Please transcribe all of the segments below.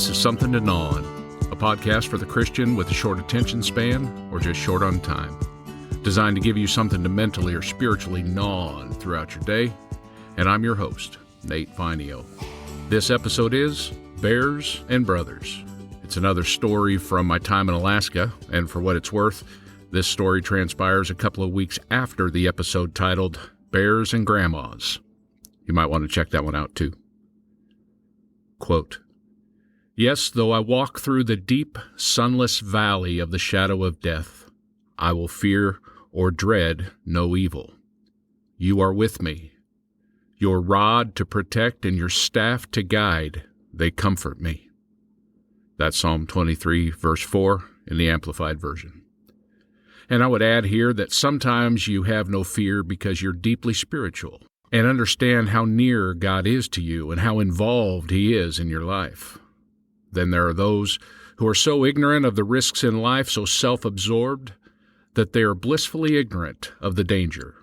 This is Something to Gnaw On, a podcast for the Christian with a short attention span or just short on time. Designed to give you something to mentally or spiritually gnaw on throughout your day. And I'm your host, Nate Vineo. This episode is Bears and Brothers. It's another story from my time in Alaska, and for what it's worth, this story transpires a couple of weeks after the episode titled Bears and Grandmas. You might want to check that one out too. Quote, "Yes, though I walk through the deep, sunless valley of the shadow of death, I will fear or dread no evil. You are with me. Your rod to protect and your staff to guide, they comfort me." That's Psalm 23, verse 4 in the Amplified Version. And I would add here that sometimes you have no fear because you're deeply spiritual and understand how near God is to you and how involved He is in your life. Then there are those who are so ignorant of the risks in life, so self-absorbed, that they are blissfully ignorant of the danger.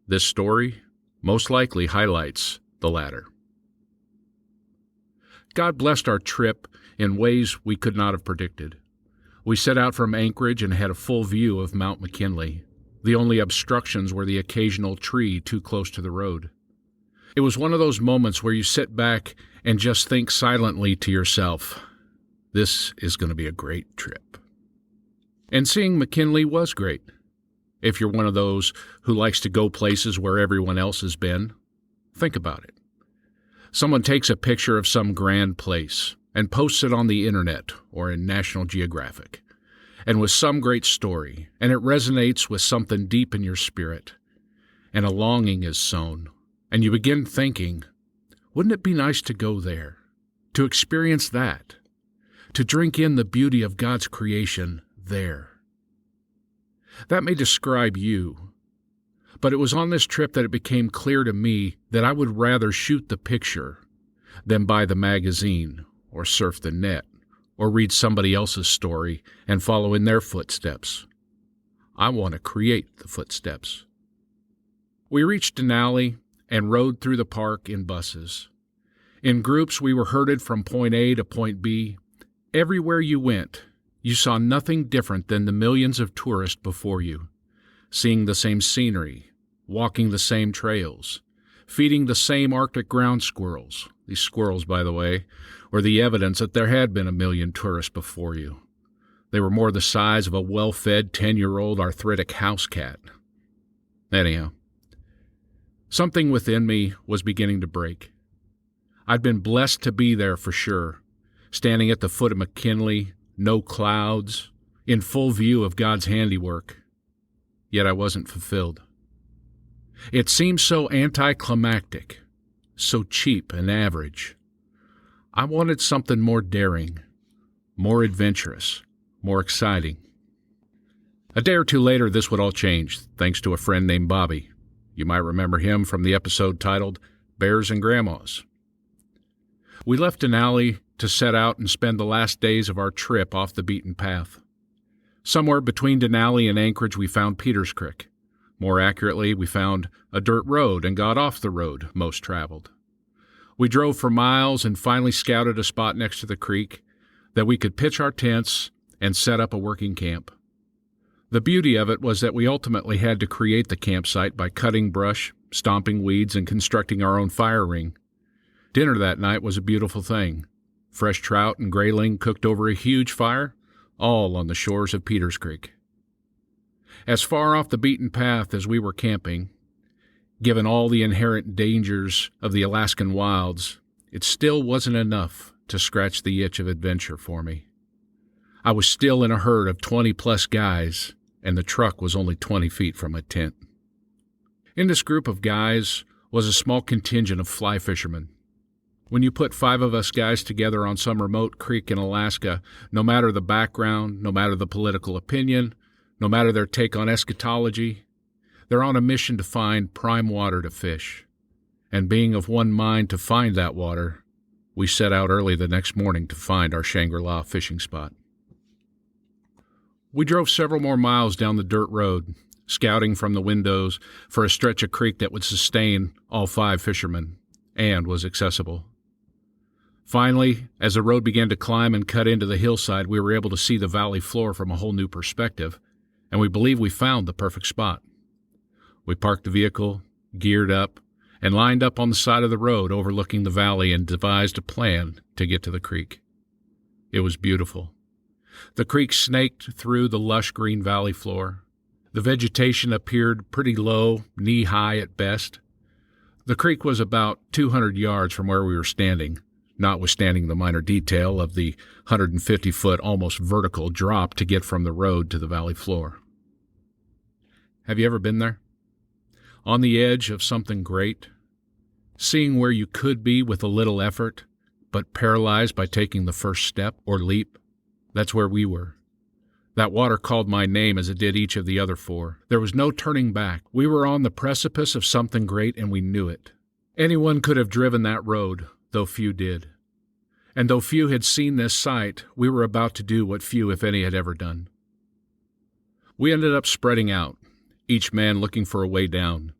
This story most likely highlights the latter. God blessed our trip in ways we could not have predicted. We set out from Anchorage and had a full view of Mount McKinley. The only obstructions were the occasional tree too close to the road. It was one of those moments where you sit back and just think silently to yourself, this is going to be a great trip. And seeing McKinley was great. If you're one of those who likes to go places where everyone else has been, think about it. Someone takes a picture of some grand place and posts it on the internet or in National Geographic, and with some great story, and it resonates with something deep in your spirit, and a longing is sown. And you begin thinking, wouldn't it be nice to go there, to experience that, to drink in the beauty of God's creation there? That may describe you, but it was on this trip that it became clear to me that I would rather shoot the picture than buy the magazine or surf the net or read somebody else's story and follow in their footsteps. I want to create the footsteps. We reached Denali and rode through the park in buses. In groups, we were herded from point A to point B. Everywhere you went, you saw nothing different than the millions of tourists before you, seeing the same scenery, walking the same trails, feeding the same Arctic ground squirrels. These squirrels, by the way, were the evidence that there had been a million tourists before you. They were more the size of a well-fed 10-year-old arthritic house cat. Anyhow, something within me was beginning to break. I'd been blessed to be there for sure, standing at the foot of McKinley, no clouds, in full view of God's handiwork. Yet I wasn't fulfilled. It seemed so anticlimactic, so cheap and average. I wanted something more daring, more adventurous, more exciting. A day or two later, this would all change, thanks to a friend named Bobby. You might remember him from the episode titled Bears and Grandmas. We left Denali to set out and spend the last days of our trip off the beaten path. Somewhere between Denali and Anchorage, we found Peters Creek. More accurately, we found a dirt road and got off the road most traveled. We drove for miles and finally scouted a spot next to the creek that we could pitch our tents and set up a working camp. The beauty of it was that we ultimately had to create the campsite by cutting brush, stomping weeds, and constructing our own fire ring. Dinner that night was a beautiful thing. Fresh trout and grayling cooked over a huge fire, all on the shores of Peters Creek. As far off the beaten path as we were camping, given all the inherent dangers of the Alaskan wilds, it still wasn't enough to scratch the itch of adventure for me. I was still in a herd of 20-plus guys, and the truck was only 20 feet from a tent. In this group of guys was a small contingent of fly fishermen. When you put 5 of us guys together on some remote creek in Alaska, no matter the background, no matter the political opinion, no matter their take on eschatology, they're on a mission to find prime water to fish. And being of one mind to find that water, we set out early the next morning to find our Shangri-La fishing spot. We drove several more miles down the dirt road, scouting from the windows for a stretch of creek that would sustain all 5 fishermen and was accessible. Finally, as the road began to climb and cut into the hillside, we were able to see the valley floor from a whole new perspective, and we believe we found the perfect spot. We parked the vehicle, geared up, and lined up on the side of the road overlooking the valley and devised a plan to get to the creek. It was beautiful. The creek snaked through the lush green valley floor. The vegetation appeared pretty low, knee-high at best. The creek was about 200 yards from where we were standing, notwithstanding the minor detail of the 150-foot almost vertical drop to get from the road to the valley floor. Have you ever been there? On the edge of something great? Seeing where you could be with a little effort, but paralyzed by taking the first step or leap? That's where we were. That water called my name as it did each of the other four. There was no turning back. We were on the precipice of something great, and we knew it. Anyone could have driven that road, though few did. And though few had seen this sight, we were about to do what few, if any, had ever done. We ended up spreading out, each man looking for a way down.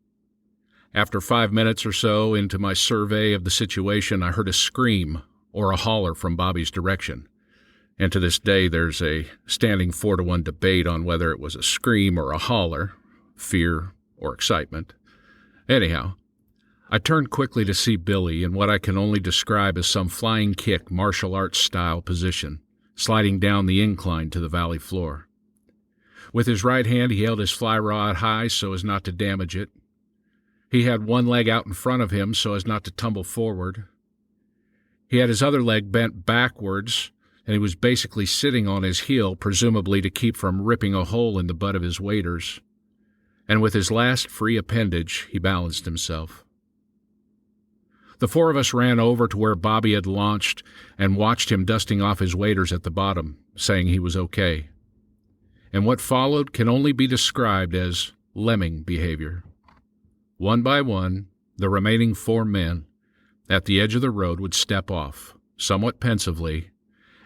After 5 minutes or so into my survey of the situation, I heard a scream or a holler from Bobby's direction. And to this day, there's a standing 4-1 debate on whether it was a scream or a holler, fear or excitement. Anyhow, I turned quickly to see Billy in what I can only describe as some flying kick martial arts style position, sliding down the incline to the valley floor. With his right hand, he held his fly rod high so as not to damage it. He had one leg out in front of him so as not to tumble forward. He had his other leg bent backwards, and he was basically sitting on his heel, presumably to keep from ripping a hole in the butt of his waders. And with his last free appendage, he balanced himself. The four of us ran over to where Bobby had launched and watched him dusting off his waders at the bottom, saying he was okay. And what followed can only be described as lemming behavior. One by one, the remaining 4 men at the edge of the road would step off, somewhat pensively,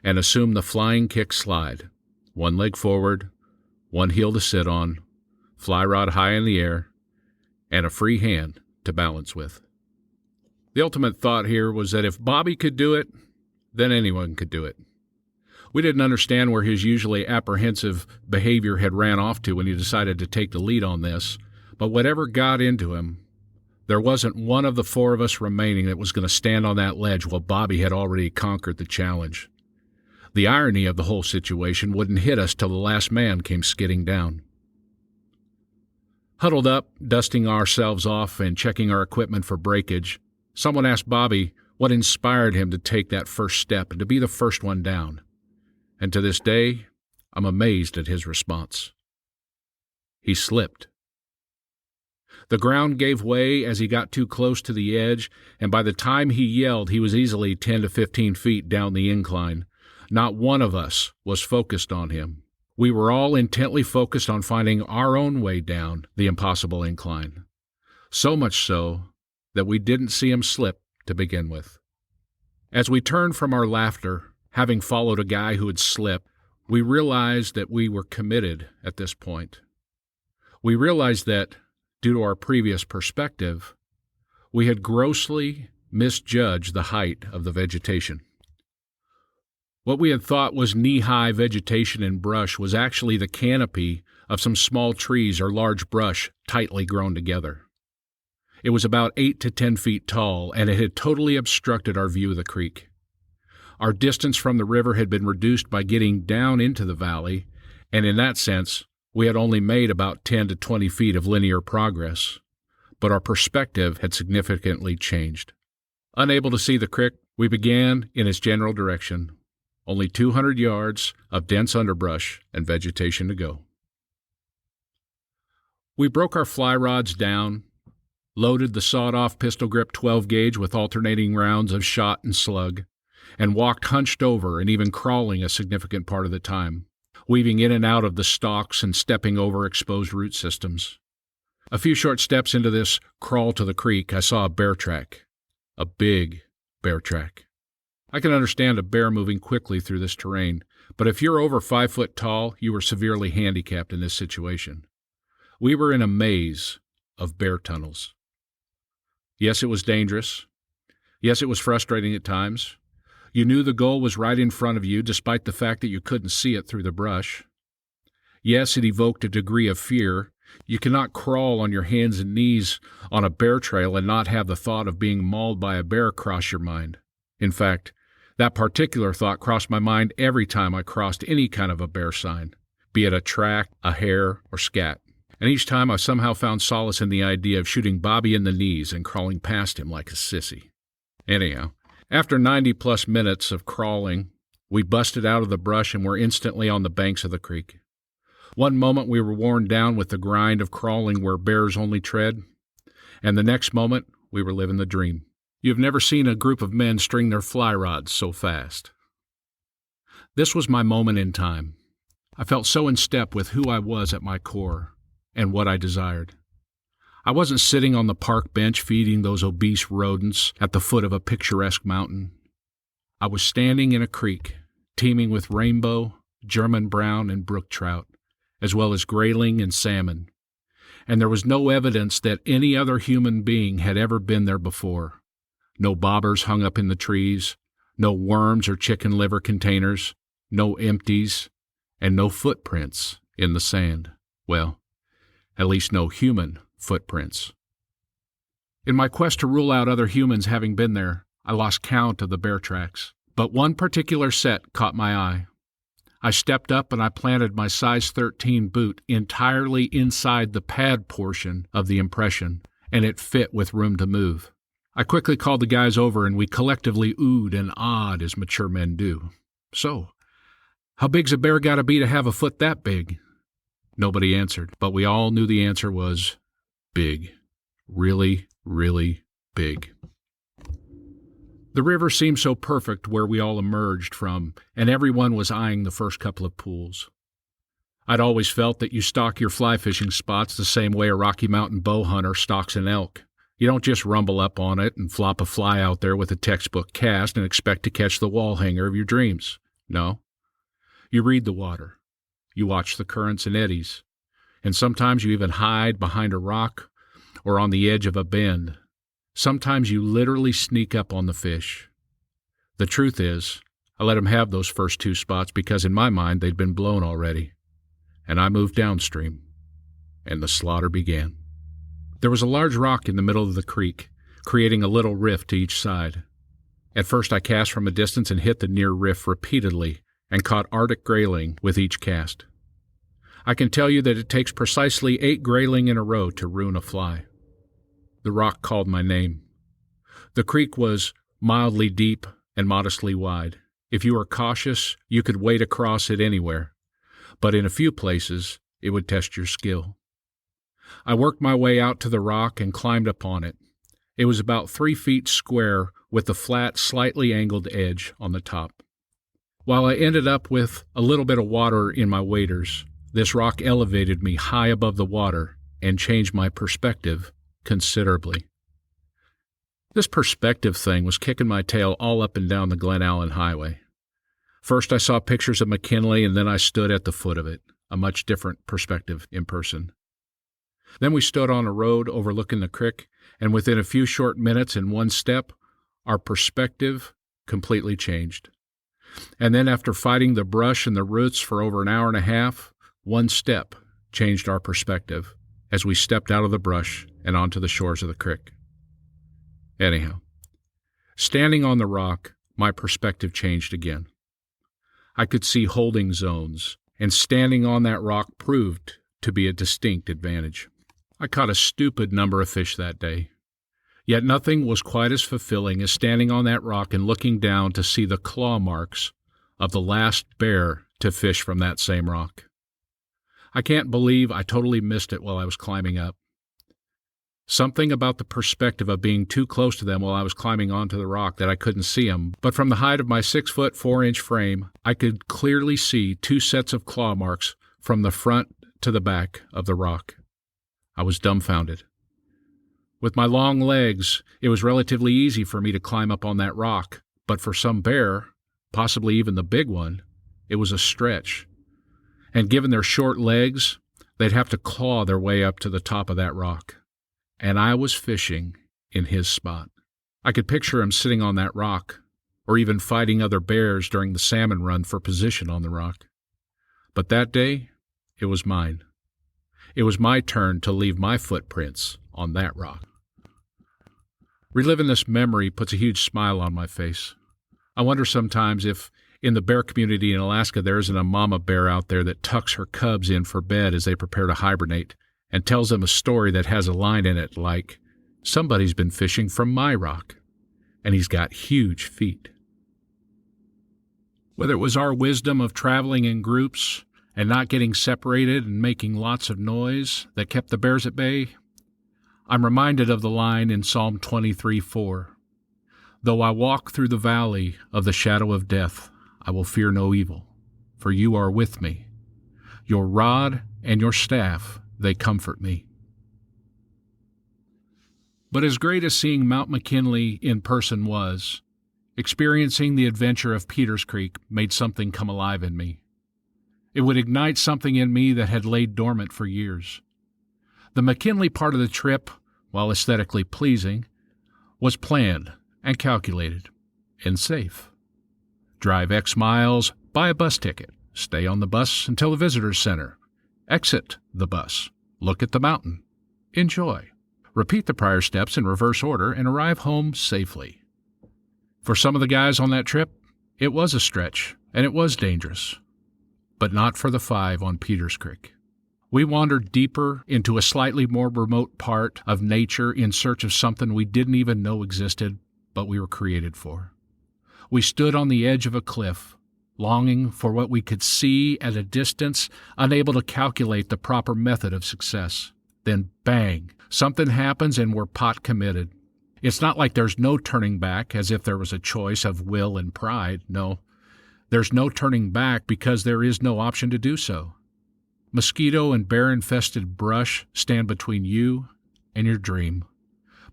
and assume the flying kick slide, one leg forward, one heel to sit on, fly rod high in the air, and a free hand to balance with. The ultimate thought here was that if Bobby could do it, then anyone could do it. We didn't understand where his usually apprehensive behavior had ran off to when he decided to take the lead on this, but whatever got into him, there wasn't one of the 4 of us remaining that was going to stand on that ledge while Bobby had already conquered the challenge. The irony of the whole situation wouldn't hit us till the last man came skidding down. Huddled up, dusting ourselves off and checking our equipment for breakage, someone asked Bobby what inspired him to take that first step and to be the first one down. And to this day, I'm amazed at his response. He slipped. The ground gave way as he got too close to the edge, and by the time he yelled, he was easily 10 to 15 feet down the incline. Not one of us was focused on him. We were all intently focused on finding our own way down the impossible incline. So much so that we didn't see him slip to begin with. As we turned from our laughter, having followed a guy who had slipped, we realized that we were committed at this point. We realized that, due to our previous perspective, we had grossly misjudged the height of the vegetation. What we had thought was knee-high vegetation and brush was actually the canopy of some small trees or large brush tightly grown together. It was about 8 to 10 feet tall, and it had totally obstructed our view of the creek. Our distance from the river had been reduced by getting down into the valley, and in that sense, we had only made about 10 to 20 feet of linear progress, but our perspective had significantly changed. Unable to see the creek, we began in its general direction, only 200 yards of dense underbrush and vegetation to go. We broke our fly rods down, loaded the sawed-off pistol-grip 12-gauge with alternating rounds of shot and slug, and walked hunched over and even crawling a significant part of the time, weaving in and out of the stalks and stepping over exposed root systems. A few short steps into this crawl to the creek, I saw a bear track. A big bear track. I can understand a bear moving quickly through this terrain, but if you're over 5 foot tall, you are severely handicapped in this situation. We were in a maze of bear tunnels. Yes, it was dangerous. Yes, it was frustrating at times. You knew the goal was right in front of you, despite the fact that you couldn't see it through the brush. Yes, it evoked a degree of fear. You cannot crawl on your hands and knees on a bear trail and not have the thought of being mauled by a bear cross your mind. In fact, that particular thought crossed my mind every time I crossed any kind of a bear sign, be it a track, a hare, or scat. And each time I somehow found solace in the idea of shooting Bobby in the knees and crawling past him like a sissy. Anyhow, after 90-plus minutes of crawling, we busted out of the brush and were instantly on the banks of the creek. One moment we were worn down with the grind of crawling where bears only tread, and the next moment we were living the dream. You've never seen a group of men string their fly rods so fast. This was my moment in time. I felt so in step with who I was at my core and what I desired. I wasn't sitting on the park bench feeding those obese rodents at the foot of a picturesque mountain. I was standing in a creek, teeming with rainbow, German brown, and brook trout, as well as grayling and salmon, and there was no evidence that any other human being had ever been there before. No bobbers hung up in the trees, no worms or chicken liver containers, no empties, and no footprints in the sand. Well, at least no human footprints. In my quest to rule out other humans having been there, I lost count of the bear tracks, but one particular set caught my eye. I stepped up and I planted my size 13 boot entirely inside the pad portion of the impression, and it fit with room to move. I quickly called the guys over and we collectively oohed and ahed as mature men do. So, how big's a bear gotta be to have a foot that big? Nobody answered, but we all knew the answer was big. Really, really big. The river seemed so perfect where we all emerged from, and everyone was eyeing the first couple of pools. I'd always felt that you stalk your fly fishing spots the same way a Rocky Mountain bow hunter stalks an elk. You don't just rumble up on it and flop a fly out there with a textbook cast and expect to catch the wall hanger of your dreams. No. You read the water. You watch the currents and eddies. And sometimes you even hide behind a rock or on the edge of a bend. Sometimes you literally sneak up on the fish. The truth is, I let them have those first two spots because in my mind they'd been blown already. And I moved downstream, and the slaughter began. There was a large rock in the middle of the creek, creating a little rift to each side. At first I cast from a distance and hit the near rift repeatedly and caught Arctic grayling with each cast. I can tell you that it takes precisely 8 grayling in a row to ruin a fly. The rock called my name. The creek was mildly deep and modestly wide. If you were cautious, you could wade across it anywhere, but in a few places it would test your skill. I worked my way out to the rock and climbed upon it. It was about 3 feet square with a flat, slightly angled edge on the top. While I ended up with a little bit of water in my waders, this rock elevated me high above the water and changed my perspective considerably. This perspective thing was kicking my tail all up and down the Glen Allen Highway. First I saw pictures of McKinley and then I stood at the foot of it, a much different perspective in person. Then we stood on a road overlooking the creek, and within a few short minutes and one step, our perspective completely changed. And then after fighting the brush and the roots for over an hour and a half, one step changed our perspective as we stepped out of the brush and onto the shores of the creek. Anyhow, standing on the rock, my perspective changed again. I could see holding zones, and standing on that rock proved to be a distinct advantage. I caught a stupid number of fish that day, yet nothing was quite as fulfilling as standing on that rock and looking down to see the claw marks of the last bear to fish from that same rock. I can't believe I totally missed it while I was climbing up. Something about the perspective of being too close to them while I was climbing onto the rock that I couldn't see them, but from the height of my 6-foot 4-inch frame, I could clearly see 2 sets of claw marks from the front to the back of the rock. I was dumbfounded. With my long legs, it was relatively easy for me to climb up on that rock, but for some bear, possibly even the big one, it was a stretch. And given their short legs, they'd have to claw their way up to the top of that rock. And I was fishing in his spot. I could picture him sitting on that rock, or even fighting other bears during the salmon run for position on the rock. But that day, it was mine. It was my turn to leave my footprints on that rock. Reliving this memory puts a huge smile on my face. I wonder sometimes if, in the bear community in Alaska, there isn't a mama bear out there that tucks her cubs in for bed as they prepare to hibernate and tells them a story that has a line in it like, "Somebody's been fishing from my rock, and he's got huge feet." Whether it was our wisdom of traveling in groups and not getting separated and making lots of noise that kept the bears at bay, I'm reminded of the line in Psalm 23:4, "Though I walk through the valley of the shadow of death, I will fear no evil, for you are with me. Your rod and your staff, they comfort me." But as great as seeing Mount McKinley in person was, experiencing the adventure of Peters Creek made something come alive in me. It would ignite something in me that had laid dormant for years. The McKinley part of the trip, while aesthetically pleasing, was planned and calculated and safe. Drive X miles, buy a bus ticket, stay on the bus until the visitor's center, exit the bus, look at the mountain, enjoy, repeat the prior steps in reverse order, and arrive home safely. For some of the guys on that trip, it was a stretch, and it was dangerous, but not for the 5 on Peters Creek. We wandered deeper into a slightly more remote part of nature in search of something we didn't even know existed, but we were created for. We stood on the edge of a cliff, longing for what we could see at a distance, unable to calculate the proper method of success. Then bang, something happens and we're pot committed. It's not like there's no turning back, as if there was a choice of will and pride. No, there's no turning back because there is no option to do so. Mosquito and bear-infested brush stand between you and your dream,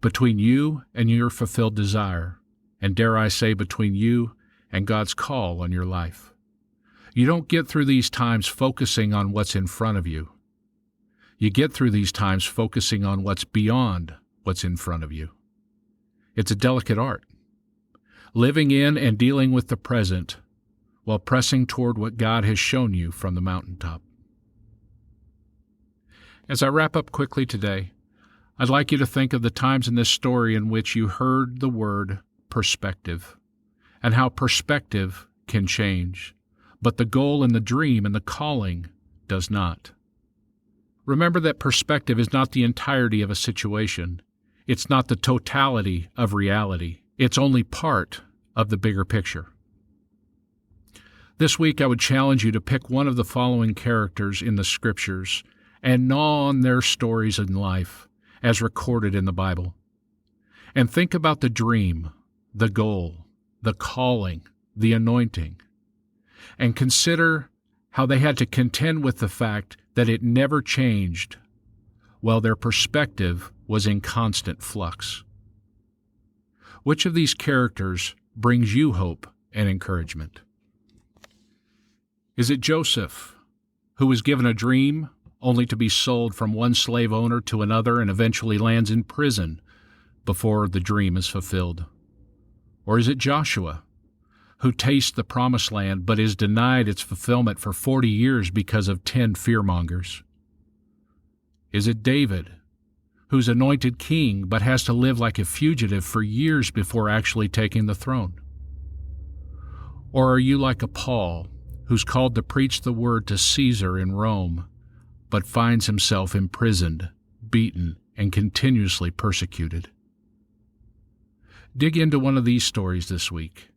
between you and your fulfilled desire, and dare I say, between you and God's call on your life. You don't get through these times focusing on what's in front of you. You get through these times focusing on what's beyond what's in front of you. It's a delicate art, living in and dealing with the present while pressing toward what God has shown you from the mountaintop. As I wrap up quickly today, I'd like you to think of the times in this story in which you heard the word perspective, and how perspective can change, but the goal and the dream and the calling does not. Remember that perspective is not the entirety of a situation. It's not the totality of reality. It's only part of the bigger picture. This week I would challenge you to pick one of the following characters in the Scriptures and gnaw on their stories in life as recorded in the Bible. And think about the dream, the goal, the calling, the anointing, and consider how they had to contend with the fact that it never changed, while their perspective was in constant flux. Which of these characters brings you hope and encouragement? Is it Joseph, who was given a dream only to be sold from one slave owner to another and eventually lands in prison before the dream is fulfilled? Or is it Joshua, who tastes the promised land but is denied its fulfillment for 40 years because of 10 fearmongers? Is it David, who's anointed king but has to live like a fugitive for years before actually taking the throne? Or are you like a Paul, who's called to preach the word to Caesar in Rome, but finds himself imprisoned, beaten, and continuously persecuted? Dig into one of these stories this week.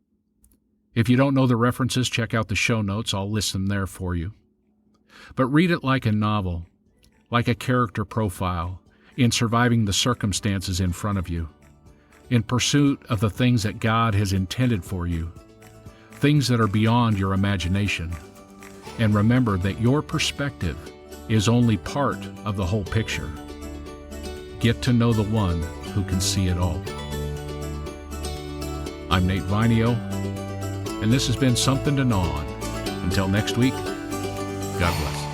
If you don't know the references, check out the show notes. I'll list them there for you. But read it like a novel, like a character profile, in surviving the circumstances in front of you, in pursuit of the things that God has intended for you, things that are beyond your imagination. And remember that your perspective is only part of the whole picture. Get to know the one who can see it all. I'm Nate Vinio, and this has been Something to Gnaw On. Until next week, God bless.